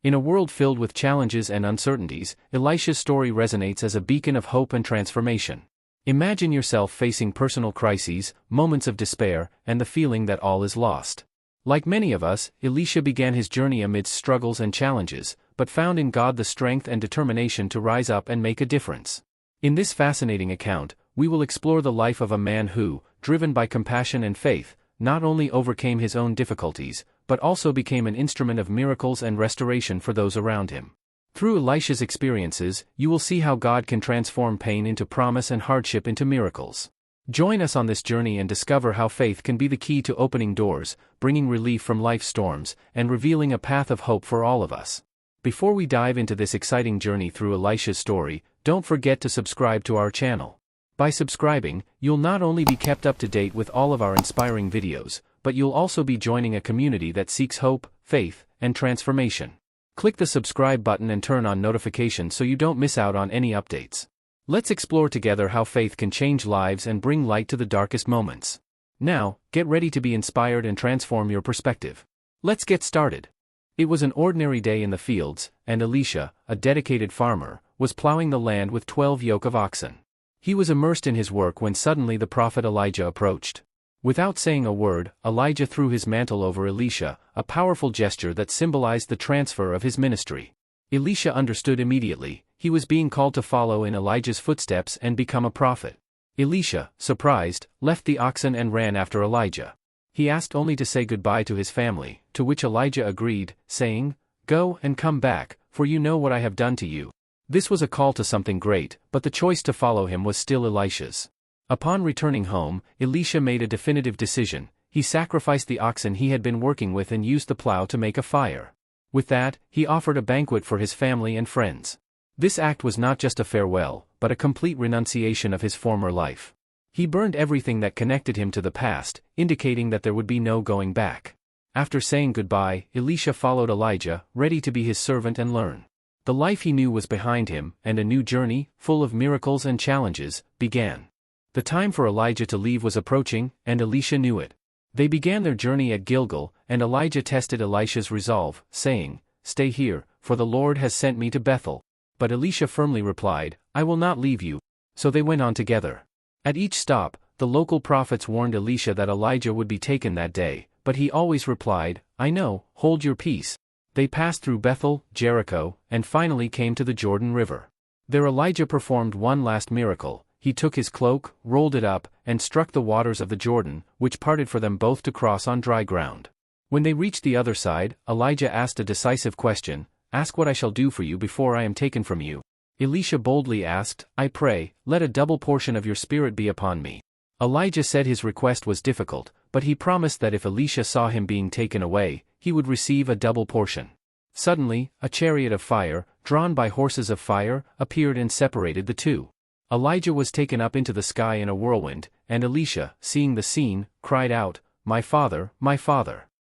In a world filled with challenges and uncertainties, Elisha's story resonates as a beacon of hope and transformation. Imagine yourself facing personal crises, moments of despair, and the feeling that all is lost. Like many of us, Elisha began his journey amidst struggles and challenges, but found in God the strength and determination to rise up and make a difference. In this fascinating account, we will explore the life of a man who, driven by compassion and faith, not only overcame his own difficulties, but also became an instrument of miracles and restoration for those around him. Through Elisha's experiences, you will see how God can transform pain into promise and hardship into miracles. Join us on this journey and discover how faith can be the key to opening doors, bringing relief from life's storms, and revealing a path of hope for all of us. Before we dive into this exciting journey through Elisha's story, don't forget to subscribe to our channel. By subscribing, you'll not only be kept up to date with all of our inspiring videos, but you'll also be joining a community that seeks hope, faith, and transformation. Click the subscribe button and turn on notifications so you don't miss out on any updates. Let's explore together how faith can change lives and bring light to the darkest moments. Now, get ready to be inspired and transform your perspective. Let's get started. It was an ordinary day in the fields, and Elisha, a dedicated farmer, was plowing the land with 12 yoke of oxen. He was immersed in his work when suddenly the prophet Elijah approached. Without saying a word, Elijah threw his mantle over Elisha, a powerful gesture that symbolized the transfer of his ministry. Elisha understood immediately. He was being called to follow in Elijah's footsteps and become a prophet. Elisha, surprised, left the oxen and ran after Elijah. He asked only to say goodbye to his family, to which Elijah agreed, saying, "Go and come back, for you know what I have done to you." This was a call to something great, but the choice to follow him was still Elisha's. Upon returning home, Elisha made a definitive decision. He sacrificed the oxen he had been working with and used the plow to make a fire. With that, he offered a banquet for his family and friends. This act was not just a farewell, but a complete renunciation of his former life. He burned everything that connected him to the past, indicating that there would be no going back. After saying goodbye, Elisha followed Elijah, ready to be his servant and learn. The life he knew was behind him, and a new journey, full of miracles and challenges, began. The time for Elijah to leave was approaching, and Elisha knew it. They began their journey at Gilgal, and Elijah tested Elisha's resolve, saying, "Stay here, for the Lord has sent me to Bethel." But Elisha firmly replied, "I will not leave you." So they went on together. At each stop, the local prophets warned Elisha that Elijah would be taken that day, but he always replied, "I know, hold your peace." They passed through Bethel, Jericho, and finally came to the Jordan River. There Elijah performed one last miracle. He took his cloak, rolled it up, and struck the waters of the Jordan, which parted for them both to cross on dry ground. When they reached the other side, Elijah asked a decisive question, "Ask what I shall do for you before I am taken from you." Elisha boldly asked, "I pray, let a double portion of your spirit be upon me." Elijah said his request was difficult, but he promised that if Elisha saw him being taken away, he would receive a double portion. Suddenly, a chariot of fire, drawn by horses of fire, appeared and separated the two. Elijah was taken up into the sky in a whirlwind, and Elisha, seeing the scene, cried out, my father,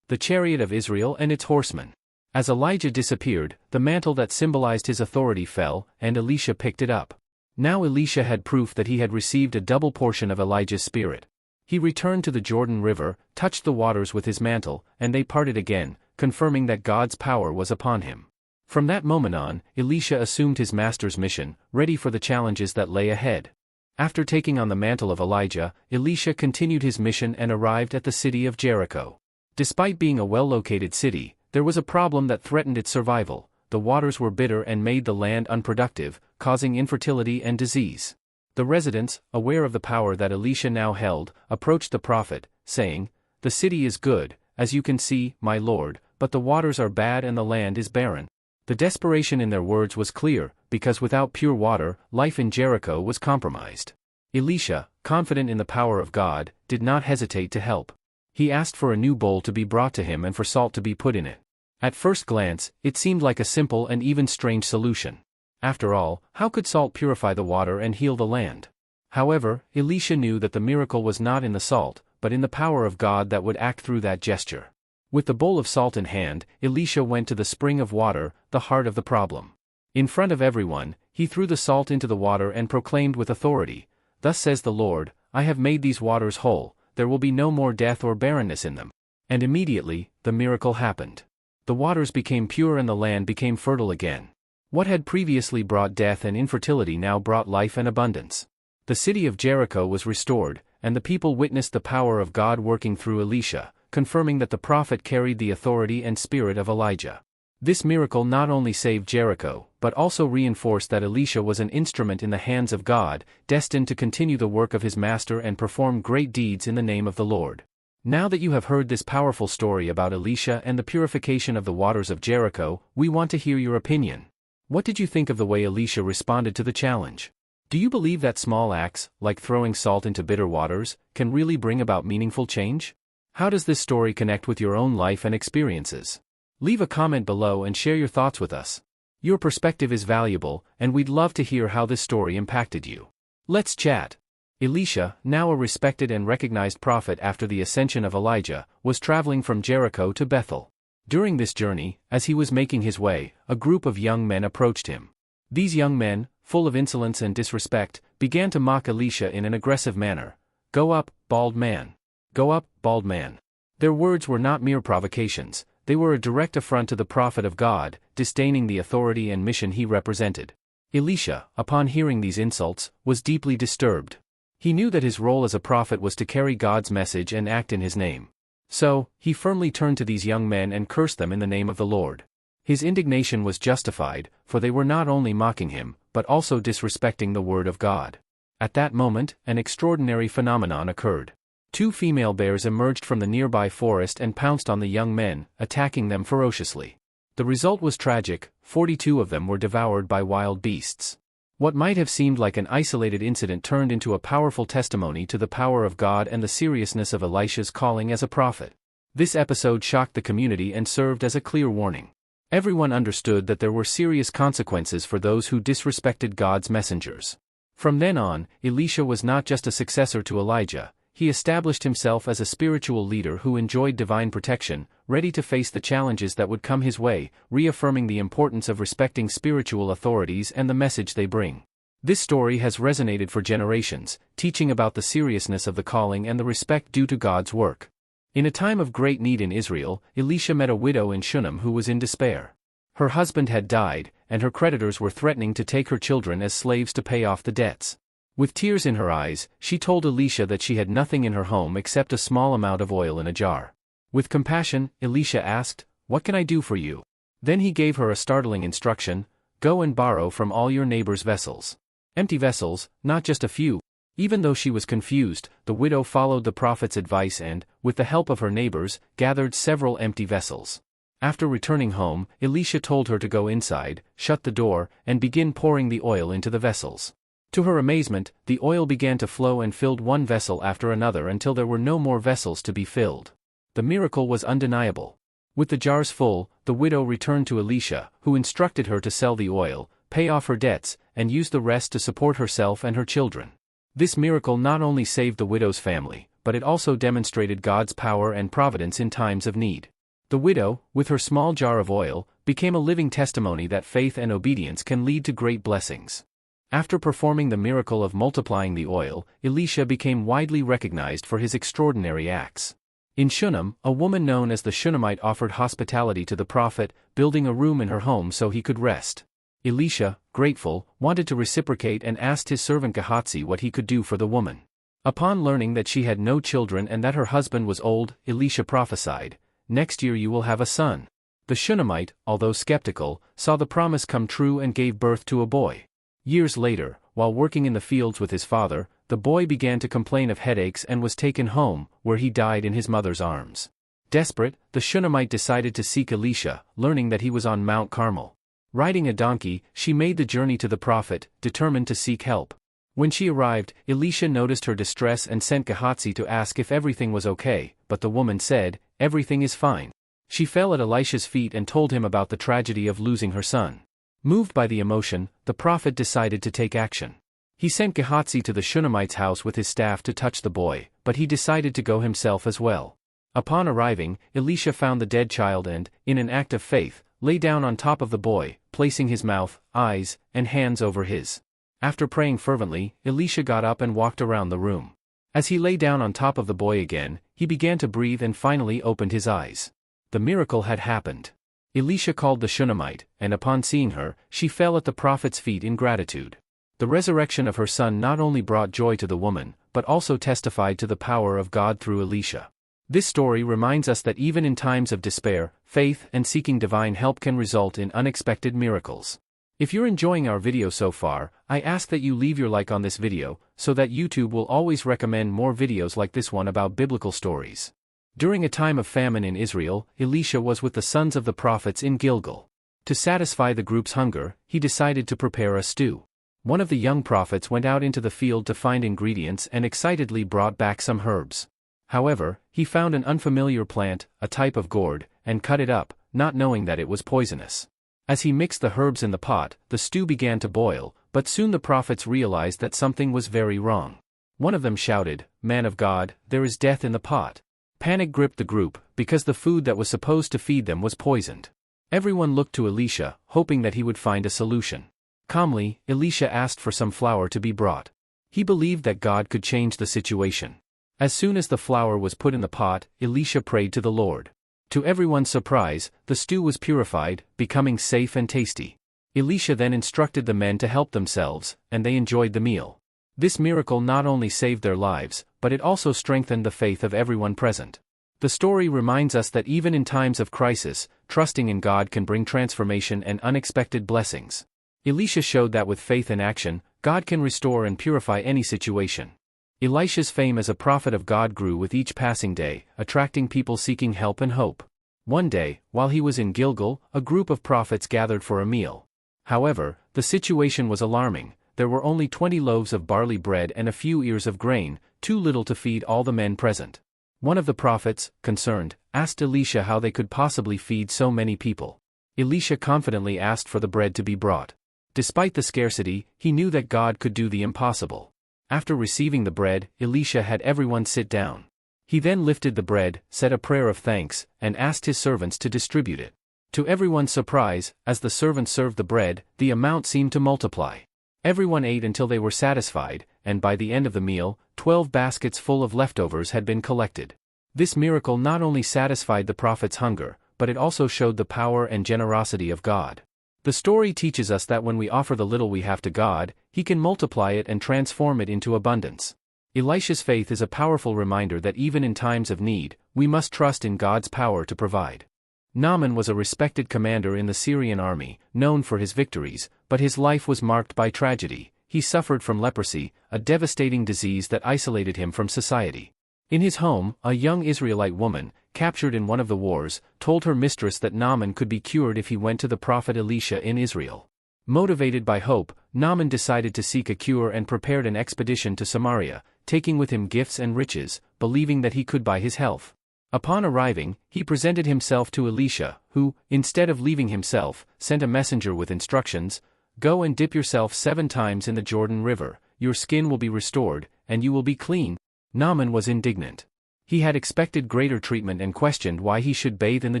the chariot of Israel and its horsemen." As Elijah disappeared, the mantle that symbolized his authority fell, and Elisha picked it up. Now Elisha had proof that he had received a double portion of Elijah's spirit. He returned to the Jordan River, touched the waters with his mantle, and they parted again, confirming that God's power was upon him. From that moment on, Elisha assumed his master's mission, ready for the challenges that lay ahead. After taking on the mantle of Elijah, Elisha continued his mission and arrived at the city of Jericho. Despite being a well-located city, there was a problem that threatened its survival. The waters were bitter and made the land unproductive, causing infertility and disease. The residents, aware of the power that Elisha now held, approached the prophet, saying, "The city is good, as you can see, my lord, but the waters are bad and the land is barren." The desperation in their words was clear, because without pure water, life in Jericho was compromised. Elisha, confident in the power of God, did not hesitate to help. He asked for a new bowl to be brought to him and for salt to be put in it. At first glance, it seemed like a simple and even strange solution. After all, how could salt purify the water and heal the land? However, Elisha knew that the miracle was not in the salt, but in the power of God that would act through that gesture. With the bowl of salt in hand, Elisha went to the spring of water, the heart of the problem. In front of everyone, he threw the salt into the water and proclaimed with authority, "Thus says the Lord, I have made these waters whole, there will be no more death or barrenness in them." And immediately, the miracle happened. The waters became pure and the land became fertile again. What had previously brought death and infertility now brought life and abundance. The city of Jericho was restored, and the people witnessed the power of God working through Elisha, confirming that the prophet carried the authority and spirit of Elijah. This miracle not only saved Jericho, but also reinforced that Elisha was an instrument in the hands of God, destined to continue the work of his master and perform great deeds in the name of the Lord. Now that you have heard this powerful story about Elisha and the purification of the waters of Jericho, we want to hear your opinion. What did you think of the way Elisha responded to the challenge? Do you believe that small acts, like throwing salt into bitter waters, can really bring about meaningful change? How does this story connect with your own life and experiences? Leave a comment below and share your thoughts with us. Your perspective is valuable, and we'd love to hear how this story impacted you. Let's chat. Elisha, now a respected and recognized prophet after the ascension of Elijah, was traveling from Jericho to Bethel. During this journey, as he was making his way, a group of young men approached him. These young men, full of insolence and disrespect, began to mock Elisha in an aggressive manner. "Go up, bald man. Go up, bald man." Their words were not mere provocations, they were a direct affront to the prophet of God, disdaining the authority and mission he represented. Elisha, upon hearing these insults, was deeply disturbed. He knew that his role as a prophet was to carry God's message and act in his name. So, he firmly turned to these young men and cursed them in the name of the Lord. His indignation was justified, for they were not only mocking him, but also disrespecting the word of God. At that moment, an extraordinary phenomenon occurred. 2 female bears emerged from the nearby forest and pounced on the young men, attacking them ferociously. The result was tragic, 42 of them were devoured by wild beasts. What might have seemed like an isolated incident turned into a powerful testimony to the power of God and the seriousness of Elisha's calling as a prophet. This episode shocked the community and served as a clear warning. Everyone understood that there were serious consequences for those who disrespected God's messengers. From then on, Elisha was not just a successor to Elijah, he established himself as a spiritual leader who enjoyed divine protection, ready to face the challenges that would come his way, reaffirming the importance of respecting spiritual authorities and the message they bring. This story has resonated for generations, teaching about the seriousness of the calling and the respect due to God's work. In a time of great need in Israel, Elisha met a widow in Shunem who was in despair. Her husband had died, and her creditors were threatening to take her children as slaves to pay off the debts. With tears in her eyes, she told Elisha that she had nothing in her home except a small amount of oil in a jar. With compassion, Elisha asked, "What can I do for you?" Then he gave her a startling instruction: "Go and borrow from all your neighbors' vessels. Empty vessels, not just a few." Even though she was confused, the widow followed the prophet's advice and, with the help of her neighbors, gathered several empty vessels. After returning home, Elisha told her to go inside, shut the door, and begin pouring the oil into the vessels. To her amazement, the oil began to flow and filled one vessel after another until there were no more vessels to be filled. The miracle was undeniable. With the jars full, the widow returned to Elisha, who instructed her to sell the oil, pay off her debts, and use the rest to support herself and her children. This miracle not only saved the widow's family, but it also demonstrated God's power and providence in times of need. The widow, with her small jar of oil, became a living testimony that faith and obedience can lead to great blessings. After performing the miracle of multiplying the oil, Elisha became widely recognized for his extraordinary acts. In Shunem, a woman known as the Shunammite offered hospitality to the prophet, building a room in her home so he could rest. Elisha, grateful, wanted to reciprocate and asked his servant Gehazi what he could do for the woman. Upon learning that she had no children and that her husband was old, Elisha prophesied, "Next year you will have a son." The Shunammite, although skeptical, saw the promise come true and gave birth to a boy. Years later, while working in the fields with his father, the boy began to complain of headaches and was taken home, where he died in his mother's arms. Desperate, the Shunammite decided to seek Elisha, learning that he was on Mount Carmel. Riding a donkey, she made the journey to the prophet, determined to seek help. When she arrived, Elisha noticed her distress and sent Gehazi to ask if everything was okay, but the woman said, "Everything is fine." She fell at Elisha's feet and told him about the tragedy of losing her son. Moved by the emotion, the prophet decided to take action. He sent Gehazi to the Shunammite's house with his staff to touch the boy, but he decided to go himself as well. Upon arriving, Elisha found the dead child and, in an act of faith, lay down on top of the boy, placing his mouth, eyes, and hands over his. After praying fervently, Elisha got up and walked around the room. As he lay down on top of the boy again, he began to breathe and finally opened his eyes. The miracle had happened. Elisha called the Shunammite, and upon seeing her, she fell at the prophet's feet in gratitude. The resurrection of her son not only brought joy to the woman, but also testified to the power of God through Elisha. This story reminds us that even in times of despair, faith and seeking divine help can result in unexpected miracles. If you're enjoying our video so far, I ask that you leave your like on this video, so that YouTube will always recommend more videos like this one about biblical stories. During a time of famine in Israel, Elisha was with the sons of the prophets in Gilgal. To satisfy the group's hunger, he decided to prepare a stew. One of the young prophets went out into the field to find ingredients and excitedly brought back some herbs. However, he found an unfamiliar plant, a type of gourd, and cut it up, not knowing that it was poisonous. As he mixed the herbs in the pot, the stew began to boil, but soon the prophets realized that something was very wrong. One of them shouted, "Man of God, there is death in the pot." Panic gripped the group, because the food that was supposed to feed them was poisoned. Everyone looked to Elisha, hoping that he would find a solution. Calmly, Elisha asked for some flour to be brought. He believed that God could change the situation. As soon as the flour was put in the pot, Elisha prayed to the Lord. To everyone's surprise, the stew was purified, becoming safe and tasty. Elisha then instructed the men to help themselves, and they enjoyed the meal. This miracle not only saved their lives, but it also strengthened the faith of everyone present. The story reminds us that even in times of crisis, trusting in God can bring transformation and unexpected blessings. Elisha showed that with faith in action, God can restore and purify any situation. Elisha's fame as a prophet of God grew with each passing day, attracting people seeking help and hope. One day, while he was in Gilgal, a group of prophets gathered for a meal. However, the situation was alarming. There were only 20 loaves of barley bread and a few ears of grain, too little to feed all the men present. One of the prophets, concerned, asked Elisha how they could possibly feed so many people. Elisha confidently asked for the bread to be brought. Despite the scarcity, he knew that God could do the impossible. After receiving the bread, Elisha had everyone sit down. He then lifted the bread, said a prayer of thanks, and asked his servants to distribute it. To everyone's surprise, as the servants served the bread, the amount seemed to multiply. Everyone ate until they were satisfied, and by the end of the meal, 12 baskets full of leftovers had been collected. This miracle not only satisfied the prophet's hunger, but it also showed the power and generosity of God. The story teaches us that when we offer the little we have to God, He can multiply it and transform it into abundance. Elisha's faith is a powerful reminder that even in times of need, we must trust in God's power to provide. Naaman was a respected commander in the Syrian army, known for his victories, but his life was marked by tragedy. He suffered from leprosy, a devastating disease that isolated him from society. In his home, a young Israelite woman, captured in one of the wars, told her mistress that Naaman could be cured if he went to the prophet Elisha in Israel. Motivated by hope, Naaman decided to seek a cure and prepared an expedition to Samaria, taking with him gifts and riches, believing that he could buy his health. Upon arriving, he presented himself to Elisha, who, instead of leaving himself, sent a messenger with instructions: "Go and dip yourself 7 times in the Jordan River, your skin will be restored, and you will be clean." Naaman was indignant. He had expected greater treatment and questioned why he should bathe in the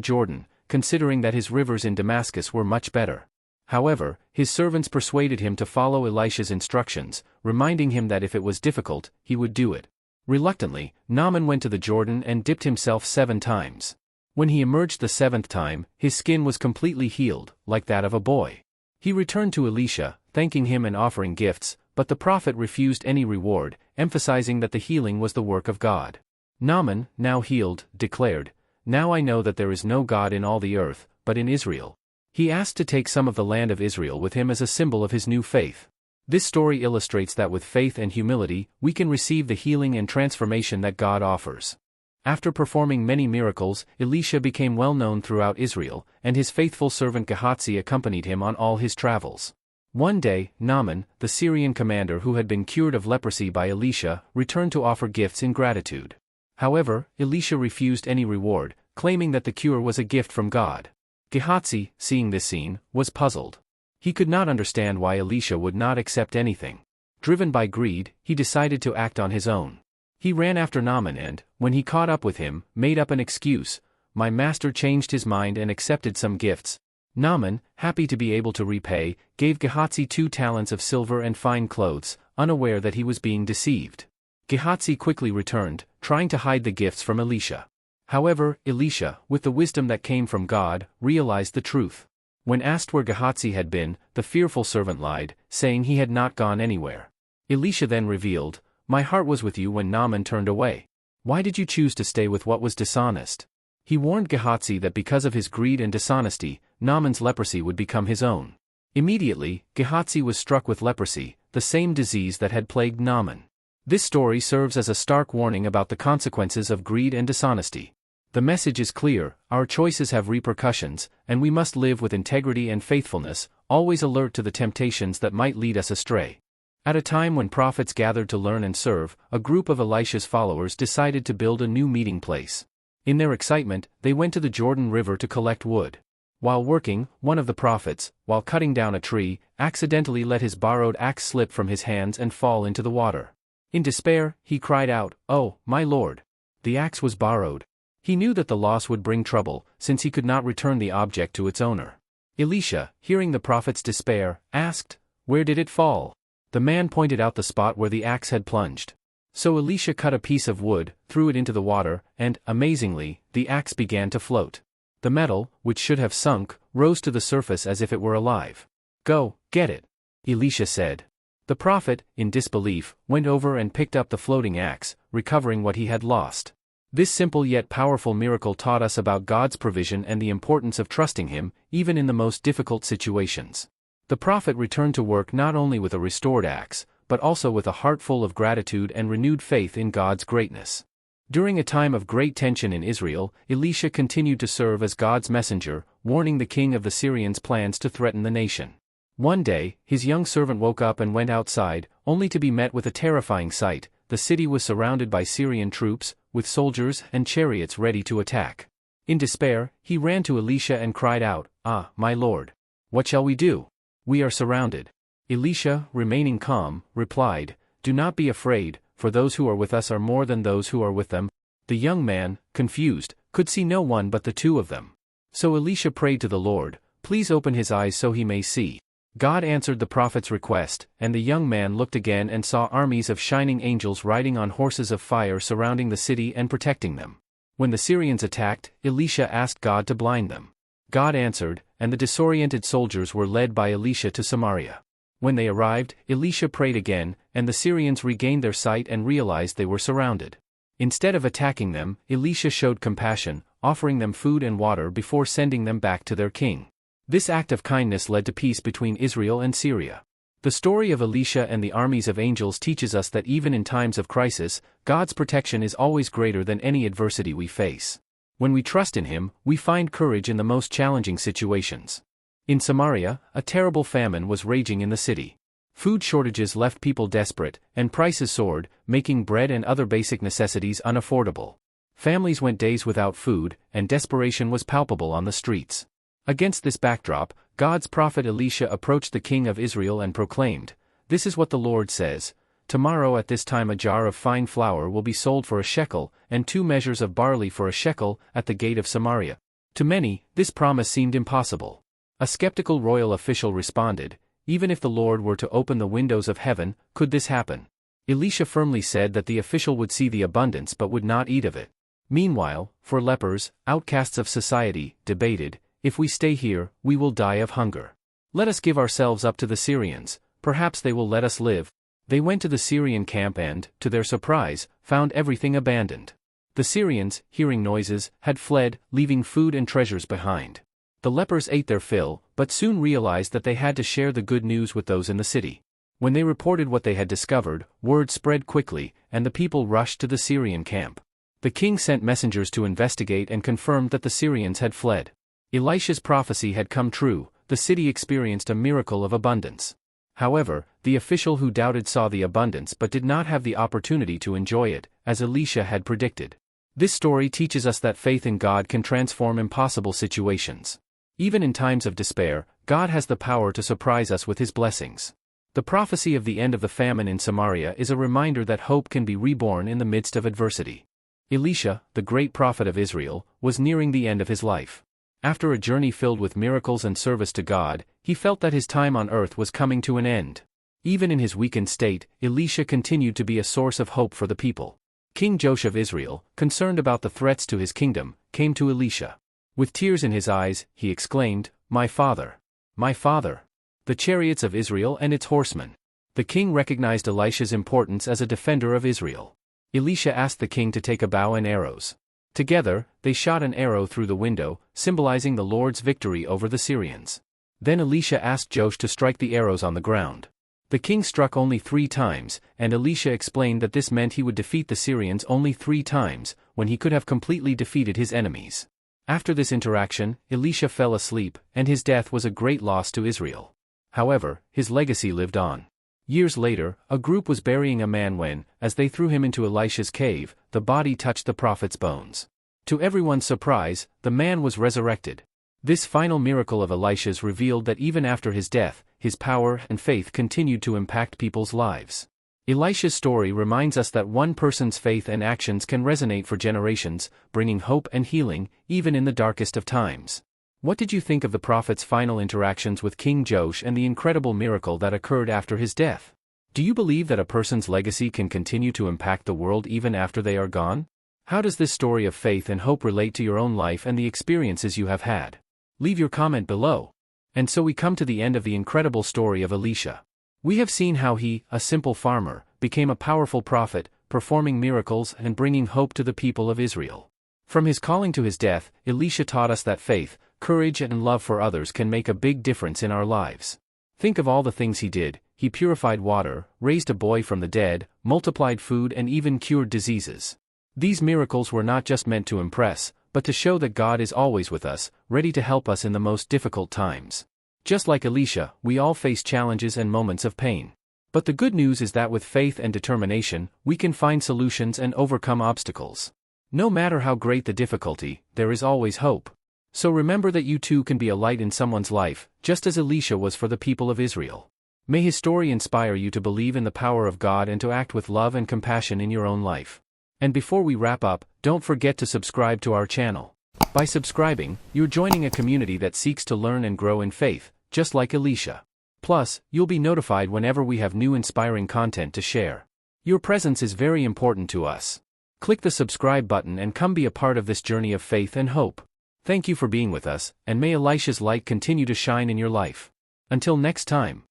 Jordan, considering that his rivers in Damascus were much better. However, his servants persuaded him to follow Elisha's instructions, reminding him that if it was difficult, he would do it. Reluctantly, Naaman went to the Jordan and dipped himself 7 times. When he emerged the 7th time, his skin was completely healed, like that of a boy. He returned to Elisha, thanking him and offering gifts, but the prophet refused any reward, emphasizing that the healing was the work of God. Naaman, now healed, declared, "Now I know that there is no God in all the earth, but in Israel." He asked to take some of the land of Israel with him as a symbol of his new faith. This story illustrates that with faith and humility, we can receive the healing and transformation that God offers. After performing many miracles, Elisha became well known throughout Israel, and his faithful servant Gehazi accompanied him on all his travels. One day, Naaman, the Syrian commander who had been cured of leprosy by Elisha, returned to offer gifts in gratitude. However, Elisha refused any reward, claiming that the cure was a gift from God. Gehazi, seeing this scene, was puzzled. He could not understand why Elisha would not accept anything. Driven by greed, he decided to act on his own. He ran after Naaman and, when he caught up with him, made up an excuse: "My master changed his mind and accepted some gifts." Naaman, happy to be able to repay, gave Gehazi 2 talents of silver and fine clothes, unaware that he was being deceived. Gehazi quickly returned, trying to hide the gifts from Elisha. However, Elisha, with the wisdom that came from God, realized the truth. When asked where Gehazi had been, the fearful servant lied, saying he had not gone anywhere. Elisha then revealed, "My heart was with you when Naaman turned away. Why did you choose to stay with what was dishonest?" He warned Gehazi that because of his greed and dishonesty, Naaman's leprosy would become his own. Immediately, Gehazi was struck with leprosy, the same disease that had plagued Naaman. This story serves as a stark warning about the consequences of greed and dishonesty. The message is clear: our choices have repercussions, and we must live with integrity and faithfulness, always alert to the temptations that might lead us astray. At a time when prophets gathered to learn and serve, a group of Elisha's followers decided to build a new meeting place. In their excitement, they went to the Jordan River to collect wood. While working, one of the prophets, while cutting down a tree, accidentally let his borrowed axe slip from his hands and fall into the water. In despair, he cried out, "Oh, my lord! The axe was borrowed." He knew that the loss would bring trouble, since he could not return the object to its owner. Elisha, hearing the prophet's despair, asked, "Where did it fall?" The man pointed out the spot where the axe had plunged. So Elisha cut a piece of wood, threw it into the water, and, amazingly, the axe began to float. The metal, which should have sunk, rose to the surface as if it were alive. "Go, get it," Elisha said. The prophet, in disbelief, went over and picked up the floating axe, recovering what he had lost. This simple yet powerful miracle taught us about God's provision and the importance of trusting Him, even in the most difficult situations. The prophet returned to work not only with a restored axe, but also with a heart full of gratitude and renewed faith in God's greatness. During a time of great tension in Israel, Elisha continued to serve as God's messenger, warning the king of the Syrians' plans to threaten the nation. One day, his young servant woke up and went outside, only to be met with a terrifying sight. The city was surrounded by Syrian troops, with soldiers and chariots ready to attack. In despair, he ran to Elisha and cried out, "Ah, my lord! What shall we do? We are surrounded." Elisha, remaining calm, replied, "Do not be afraid, for those who are with us are more than those who are with them." The young man, confused, could see no one but the two of them. So Elisha prayed to the Lord, "Please open his eyes so he may see." God answered the prophet's request, and the young man looked again and saw armies of shining angels riding on horses of fire surrounding the city and protecting them. When the Syrians attacked, Elisha asked God to blind them. God answered, and the disoriented soldiers were led by Elisha to Samaria. When they arrived, Elisha prayed again, and the Syrians regained their sight and realized they were surrounded. Instead of attacking them, Elisha showed compassion, offering them food and water before sending them back to their king. This act of kindness led to peace between Israel and Syria. The story of Elisha and the armies of angels teaches us that even in times of crisis, God's protection is always greater than any adversity we face. When we trust in Him, we find courage in the most challenging situations. In Samaria, a terrible famine was raging in the city. Food shortages left people desperate, and prices soared, making bread and other basic necessities unaffordable. Families went days without food, and desperation was palpable on the streets. Against this backdrop, God's prophet Elisha approached the king of Israel and proclaimed, "This is what the Lord says, tomorrow at this time a jar of fine flour will be sold for a shekel, and 2 measures of barley for a shekel, at the gate of Samaria." To many, this promise seemed impossible. A skeptical royal official responded, "Even if the Lord were to open the windows of heaven, could this happen?" Elisha firmly said that the official would see the abundance but would not eat of it. Meanwhile, four lepers, outcasts of society, debated, "If we stay here, we will die of hunger. Let us give ourselves up to the Syrians, perhaps they will let us live." They went to the Syrian camp and, to their surprise, found everything abandoned. The Syrians, hearing noises, had fled, leaving food and treasures behind. The lepers ate their fill, but soon realized that they had to share the good news with those in the city. When they reported what they had discovered, word spread quickly, and the people rushed to the Syrian camp. The king sent messengers to investigate and confirmed that the Syrians had fled. Elisha's prophecy had come true, the city experienced a miracle of abundance. However, the official who doubted saw the abundance but did not have the opportunity to enjoy it, as Elisha had predicted. This story teaches us that faith in God can transform impossible situations. Even in times of despair, God has the power to surprise us with His blessings. The prophecy of the end of the famine in Samaria is a reminder that hope can be reborn in the midst of adversity. Elisha, the great prophet of Israel, was nearing the end of his life. After a journey filled with miracles and service to God, he felt that his time on earth was coming to an end. Even in his weakened state, Elisha continued to be a source of hope for the people. King Joash of Israel, concerned about the threats to his kingdom, came to Elisha. With tears in his eyes, he exclaimed, "My father! My father! The chariots of Israel and its horsemen!" The king recognized Elisha's importance as a defender of Israel. Elisha asked the king to take a bow and arrows. Together, they shot an arrow through the window, symbolizing the Lord's victory over the Syrians. Then Elisha asked Joash to strike the arrows on the ground. The king struck only 3 times, and Elisha explained that this meant he would defeat the Syrians only 3 times, when he could have completely defeated his enemies. After this interaction, Elisha fell asleep, and his death was a great loss to Israel. However, his legacy lived on. Years later, a group was burying a man when, as they threw him into Elisha's cave, the body touched the prophet's bones. To everyone's surprise, the man was resurrected. This final miracle of Elisha's revealed that even after his death, his power and faith continued to impact people's lives. Elisha's story reminds us that one person's faith and actions can resonate for generations, bringing hope and healing, even in the darkest of times. What did you think of the prophet's final interactions with King Joash and the incredible miracle that occurred after his death? Do you believe that a person's legacy can continue to impact the world even after they are gone? How does this story of faith and hope relate to your own life and the experiences you have had? Leave your comment below. And so we come to the end of the incredible story of Elisha. We have seen how he, a simple farmer, became a powerful prophet, performing miracles and bringing hope to the people of Israel. From his calling to his death, Elisha taught us that faith, courage and love for others can make a big difference in our lives. Think of all the things he did. He purified water, raised a boy from the dead, multiplied food and even cured diseases. These miracles were not just meant to impress, but to show that God is always with us, ready to help us in the most difficult times. Just like Elisha, we all face challenges and moments of pain. But the good news is that with faith and determination, we can find solutions and overcome obstacles. No matter how great the difficulty, there is always hope. So remember that you too can be a light in someone's life, just as Elisha was for the people of Israel. May his story inspire you to believe in the power of God and to act with love and compassion in your own life. And before we wrap up, don't forget to subscribe to our channel. By subscribing, you're joining a community that seeks to learn and grow in faith, just like Elisha. Plus, you'll be notified whenever we have new inspiring content to share. Your presence is very important to us. Click the subscribe button and come be a part of this journey of faith and hope. Thank you for being with us, and may Elisha's light continue to shine in your life. Until next time.